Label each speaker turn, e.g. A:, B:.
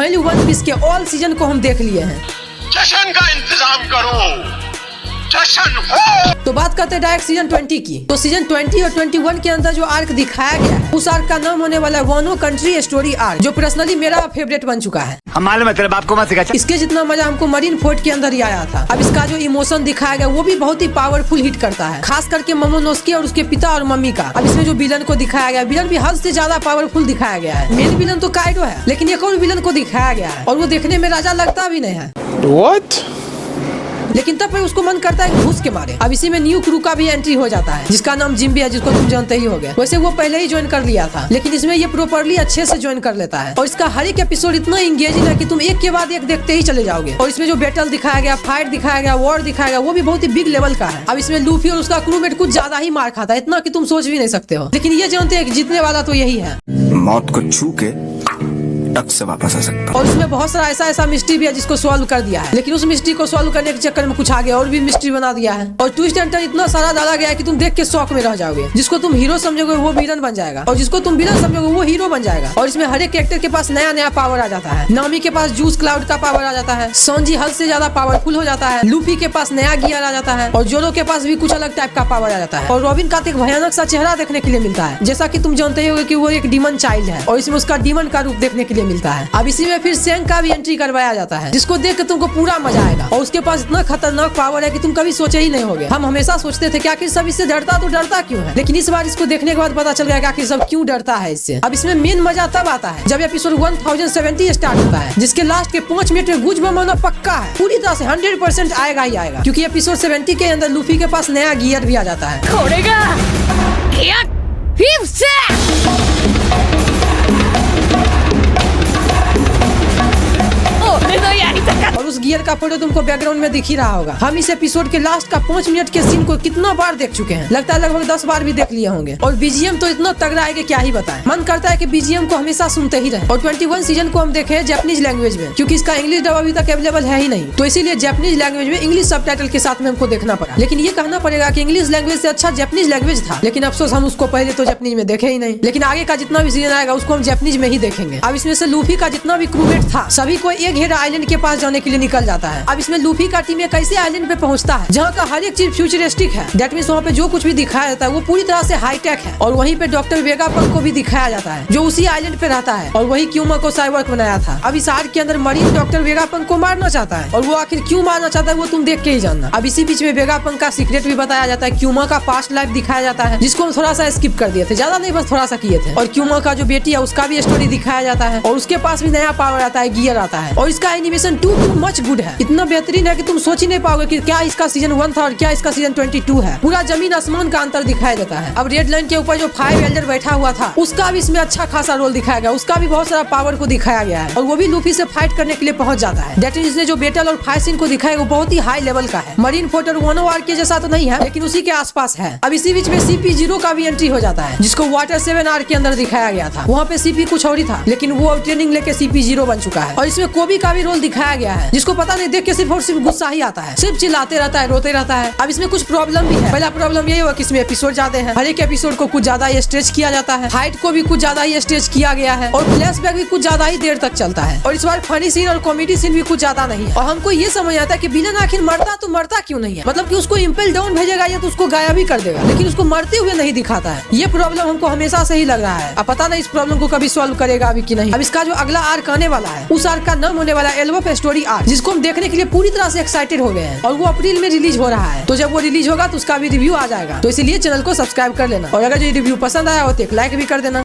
A: Finally one piece के all season को हम देख लिए हैं।
B: जश्न का इंतजाम करो, जश्न हो।
A: तो बात करते हैं डायरेक्ट सीजन 20 की। तो सीजन 20 और 21 के अंदर जो आर्क दिखाया गया है उस आर्क का नाम होने वाला है वनो कंट्री स्टोरी आर्क, जो पर्सनली मेरा फेवरेट बन चुका है।
C: हम मालूम है तेरे बाप को मत सिखा।
A: इसके जितना मजा हमको मरीन फोर्ट के अंदर ही आया था। अब इसका जो इमोशन दिखाया गया वो भी बहुत ही पावरफुल हिट करता है, खास करके मोमोनोस्की और उसके पिता और मम्मी का। अब इसमें जो विलन को दिखाया गया, विलन भी हद से ज्यादा पावरफुल दिखाया गया है। मेन विलन तो काइडो है, लेकिन एक और विलन को दिखाया गया है और वो देखने में राजा लगता भी नहीं है।
D: What?
A: लेकिन तब उसको मन करता है घुस के मारे। अब इसी में न्यू क्रू का भी एंट्री हो जाता है, जिसका नाम जिम्बी है, जिसको तुम जानते ही होगे। वैसे वो पहले ही ज्वाइन कर लिया था, लेकिन इसमें ये प्रॉपर्ली अच्छे से ज्वाइन कर लेता है और इसका हर एक एपिसोड इतना इंगेजिंग है कि तुम एक के बाद एक देखते ही चले जाओगे। और इसमें जो बैटल दिखाया गया, फाइट दिखाया गया, वॉर दिखाया गया, वो भी बहुत ही बिग लेवल का है। अब इसमें लूफी और उसका क्रूमेट कुछ ज्यादा ही मार खाता है, इतना कि तुम सोच भी नहीं सकते हो। लेकिन ये जानते हैं कि जीतने वाला तो यही है।
C: मौत को छू के टक से वापस आ सकता।
A: और उसमें बहुत सारा ऐसा मिस्ट्री भी है जिसको सॉल्व कर दिया है, लेकिन उस मिस्ट्री को सॉल्व करने के चक्कर में कुछ आगे और भी मिस्ट्री बना दिया है। और ट्विस्ट एंड टर्न इतना सारा डाला गया है कि तुम देख के शॉक में रह जाओगे। जिसको तुम हीरो समझोगे वो विलन बन जाएगा, और जिसको तुम विलन समझोगे वो हीरो बन जाएगा। और इसमें हर एक कैरेक्टर के पास नया नया पावर आ जाता है। नामी के पास जूस क्लाउड का पावर आ जाता है, सोंजी हद से ज्यादा पावरफुल हो जाता है, लूफी के पास नया गियर आ जाता है, और जोरो के पास भी कुछ अलग टाइप का पावर आ जाता है। और रॉबिन का एक भयानक सा चेहरा देखने के लिए मिलता है, जैसा कि तुम जानते ही होगे कि वो एक डीमन चाइल्ड है, और इसमें उसका डीमन का रूप देखने के लिए मिलता है। अब इसी में फिर सेंग का भी एंट्री करवाया जाता है, जिसको देख के तुमको पूरा मजा आएगा। और उसके पास इतना खतरनाक पावर है कि तुम कभी सोचे ही नहीं होगे। हम हमेशा सोचते थे कि आखिर सब इससे डरता तो डरता क्यों है, लेकिन इस बार इसको देखने के बाद पता चल गया कि आखिर सब क्यों डरता है इससे। अब इसमें मेन मजा तब आता है जब एपिसोड 1070 स्टार्ट होता है, जिसके लास्ट के 5 मिनट में गुज बम आना पक्का है, पूरी तरह से 100% आएगा ही आएगा। क्योंकि एपिसोड 70 के अंदर लूफी के पास नया गियर भी आ जाता है। और उस गियर का फोटो तुमको बैकग्राउंड में दिख ही रहा होगा। हम इस एपिसोड के लास्ट का 5 मिनट के सीन को कितना बार देख चुके हैं, लगता है लगभग 10 बार भी देख लिए होंगे। और बीजीएम तो इतना तगड़ा है कि क्या ही बताएं। मन करता है कि बीजीएम को हमेशा सुनते ही रहे। और 21 सीजन को हम देखे जापानीज लैंग्वेज में, क्योंकि इसका इंग्लिश डब अभी तक अवेलेबल है ही नहीं, तो इसीलिए जापानीज लैंग्वेज में इंग्लिश सबटाइटल के साथ में हमको देखना पड़ा। लेकिन ये कहना पड़ेगा कि इंग्लिश लैंग्वेज से अच्छा जापानीज लैंग्वेज था, लेकिन अफसोस हम उसको पहले तो जापानीज में देखे ही नहीं। लेकिन आगे का जितना भी सीजन आएगा उसको हम जापानीज में ही देखेंगे। अब इसमें से लूफी का जितना भी क्रूमेट था सभी को एक हेड आइलैंड के पास जाने के लिए निकल जाता है। अब इसमें लूफी का टीम एक ऐसे आइलैंड पे पहुंचता है जहाँ का हर एक चीज फ्यूचरिस्टिक है। दैट मींस वहाँ पे जो कुछ भी दिखाया जाता है वो पूरी तरह से हाईटेक है। और वहीं पे डॉक्टर वेगापंक को भी दिखाया जाता है, जो उसी आइलैंड पे रहता है और वही क्यूमा को साइबोर्ग बनाया था। अब इस आर्क के अंदर मरीन डॉक्टर वेगापंक को मारना चाहता है, और वो आखिर क्यों मारना चाहता है वो तुम देख के ही जानना। अब इसी बीच में वेगापंक का सीक्रेट भी बताया जाता है, क्यूमा का पास्ट लाइफ दिखाया जाता है, जिसको हम थोड़ा सा स्किप कर दिए थे, ज्यादा नहीं बस थोड़ा सा किए थे। और क्यूमा का जो बेटी है उसका भी स्टोरी दिखाया जाता है, और उसके पास भी नया पावर आता है, गियर आता है। और इसका एनिमेशन टू मच गुड है, इतना बेहतरीन है कि तुम सोच ही नहीं पाओगे कि क्या इसका सीजन 1 था और क्या इसका सीजन 22 है। पूरा जमीन आसमान का अंतर दिखाया जाता है। अब रेड लाइन के ऊपर जो 5 एल्डर बैठा हुआ था उसका भी इसमें अच्छा खासा रोल दिखाया गया, उसका भी बहुत सारा पावर को दिखाया गया है, और वो भी लूफी से फाइट करने के लिए पहुंच जाता है। दैट मींस इसने जो बैटल और फाइट सीन को दिखाया वो बहुत ही हाई लेवल का है। मरीन फोर्ट और वनो आर्क के जैसा तो नहीं है, लेकिन उसी के आसपास है। अब इसी बीच में CP0 का भी एंट्री हो जाता है, जिसको वाटर 7 आर्क के अंदर दिखाया गया था। वहाँ पे CP कुछ और ही था, लेकिन वो अब ट्रेनिंग लेके CP0 बन चुका है। और इसमें कोबी का भी रोल दिखाया गया है, जिसको पता नहीं देख के सिर्फ और सिर्फ गुस्सा ही आता है, सिर्फ चिल्लाते रहता है, रोते रहता है। अब इसमें कुछ प्रॉब्लम भी है। पहला प्रॉब्लम यही हुआ कि इसमें एपिसोड ज्यादा है, हर एक एपिसोड को कुछ ज्यादा ही स्ट्रेच किया जाता है, हाइट को भी कुछ ज्यादा ही स्ट्रेच किया गया है, और फ्लैशबैक भी कुछ ज्यादा ही देर तक चलता है। और इस बार फनी सीन और कॉमेडी सीन भी कुछ ज्यादा नहीं है। और हमको ये समझ आता है कि विलन आखिर मरता तो मरता क्यों नहीं है, मतलब कि उसको इम्पेल डाउन भेजेगा या तो उसको गायब ही कर देगा, लेकिन उसको मरते हुए नहीं दिखाता है। ये प्रॉब्लम हमको हमेशा से ही लग रहा है। अब पता नहीं इस प्रॉब्लम को कभी सॉल्व करेगा अभी कि नहीं। अब इसका जो अगला आर्क आने वाला है उस आर्क का नाम होने वाला है एल्वफ स्टोरी आर्क, जिसको हम देखने के लिए पूरी तरह से एक्साइटेड हो गए हैं। और वो अप्रैल में रिलीज हो रहा है, तो जब वो रिलीज होगा तो उसका भी रिव्यू आ जाएगा। तो इसलिए चैनल को सब्सक्राइब कर लेना, और अगर जो रिव्यू पसंद आया हो तो एक लाइक भी कर देना।